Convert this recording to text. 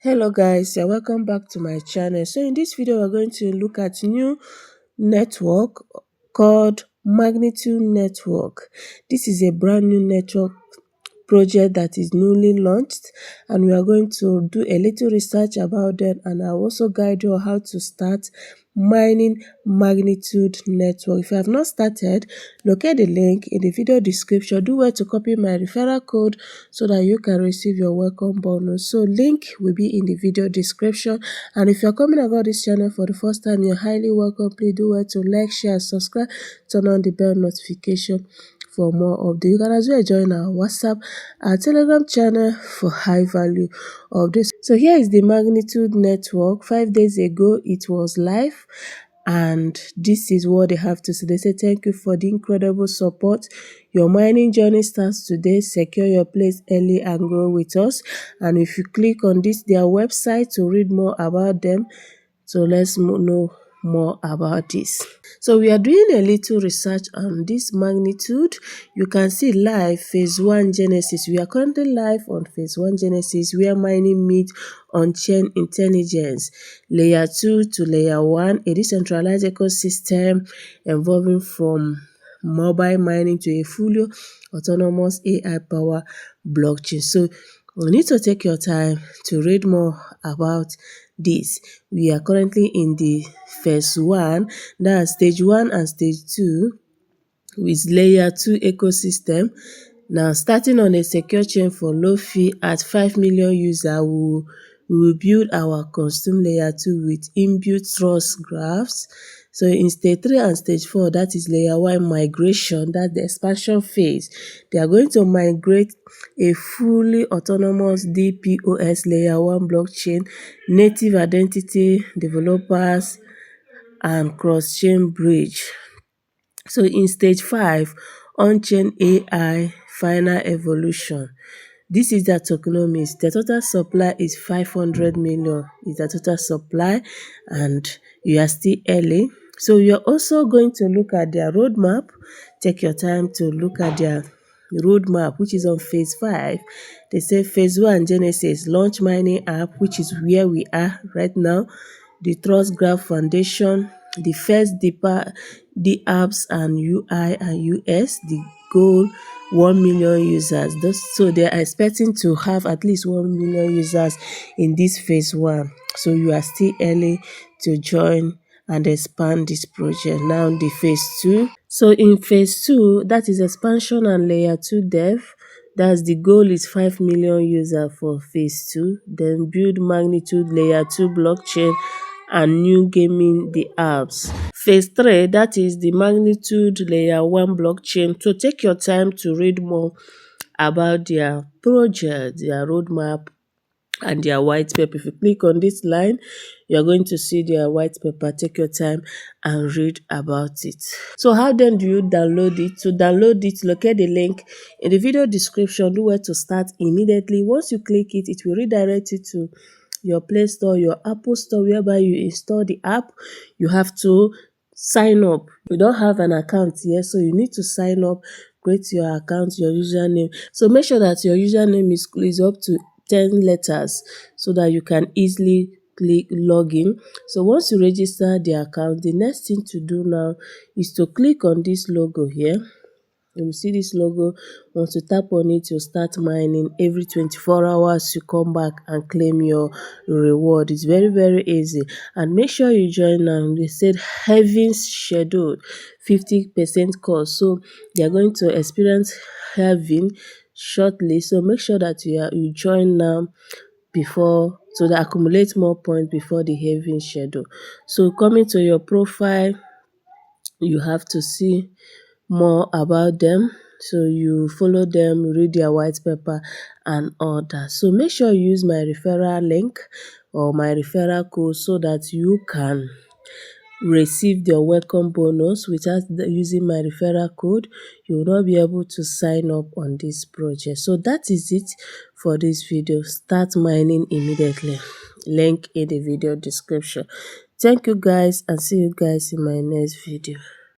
Hello guys, you're welcome back to my channel. So in this video we're going to look at new network called Magnitude Network. This is a brand new network project that is newly launched, and we are going to do a little research about them, and I'll also guide you on how to start mining Magnitude Network. If you have not started, locate the link in the video description. Do well to copy my referral code so that you can receive your welcome bonus. So link will be in the video description, and if you're coming about this channel for the first time, you're highly welcome. Please do well to like, share, subscribe, turn on the bell notification for more updates. You can as well join our WhatsApp, our Telegram channel for high value of this. So here is the Magnitude Network. 5 days ago it was live, and this is what they have to say. They say, thank you for the incredible support. Your mining journey starts today. Secure your place early and grow with us. And if you click on this, their website, to read more about them. So let's know more about this. So we are doing a little research on this Magnitude. You can see live phase 1 Genesis. We are currently live on phase 1 Genesis, where mining meets on-chain intelligence. Layer 2 to layer 1, a decentralized ecosystem evolving from mobile mining to a fully autonomous AI-powered blockchain. So you need to take your time to read more about this. We are currently in the phase 1, that's stage 1 and stage 2 with layer 2 ecosystem. Now, starting on a secure chain for low fee at 5 million users, we will build our custom layer 2 with inbuilt trust graphs. So in stage 3 and stage 4, that is layer 1 migration, that's the expansion phase. They are going to migrate a fully autonomous DPoS layer 1 blockchain, native identity developers, and cross-chain bridge. So in stage 5, on-chain AI final evolution. This is their tokenomics. The total supply is 500 million is the total supply, and you are still early. So you're also going to look at their roadmap. Take your time to look at their roadmap, which is on phase 5. They say phase 1 Genesis, launch mining app, which is where we are right now. The Trust Graph Foundation, the first the apps and UI and US, the goal 1 million users. So they are expecting to have at least 1 million users in this phase 1. So you are still early to join and expand this project. Now the phase 2. So in phase 2, that is expansion and layer 2 dev. That's the goal is 5 million users for phase 2. Then build Magnitude layer 2 blockchain and new gaming the apps. Phase 3, that is the Magnitude layer 1 blockchain. So take your time to read more about their project, their roadmap, and their white paper. If you click on this line, you're going to see their white paper. Take your time and read about it. So how then do you download it? To download it, locate the link in the video description. Do where to start immediately. Once you click it, it will redirect you to your Play Store, your Apple Store, whereby you install the app. You have to sign up. You don't have an account yet, so you need to sign up, create your account, your username. So make sure that your username is up to 10 letters so that you can easily click login. So once you register the account, the next thing to do now is to click on this logo here. You see this logo. Once you tap on it, you start mining. Every 24 hours you come back and claim your reward. It's very, very easy. And make sure you join now. They said halving scheduled, 50% cost. So they are going to experience halving shortly. So make sure that you join now before, so that accumulate more points before the halving schedule. So coming to your profile, you have to see more about them. So you follow them, read their white paper and all that. So make sure you use my referral link or my referral code so that you can receive your welcome bonus. Without using my referral code, you will not be able to sign up on this project. So that is it for this video. Start mining immediately. Link in the video description. Thank you guys, and see you guys in my next video.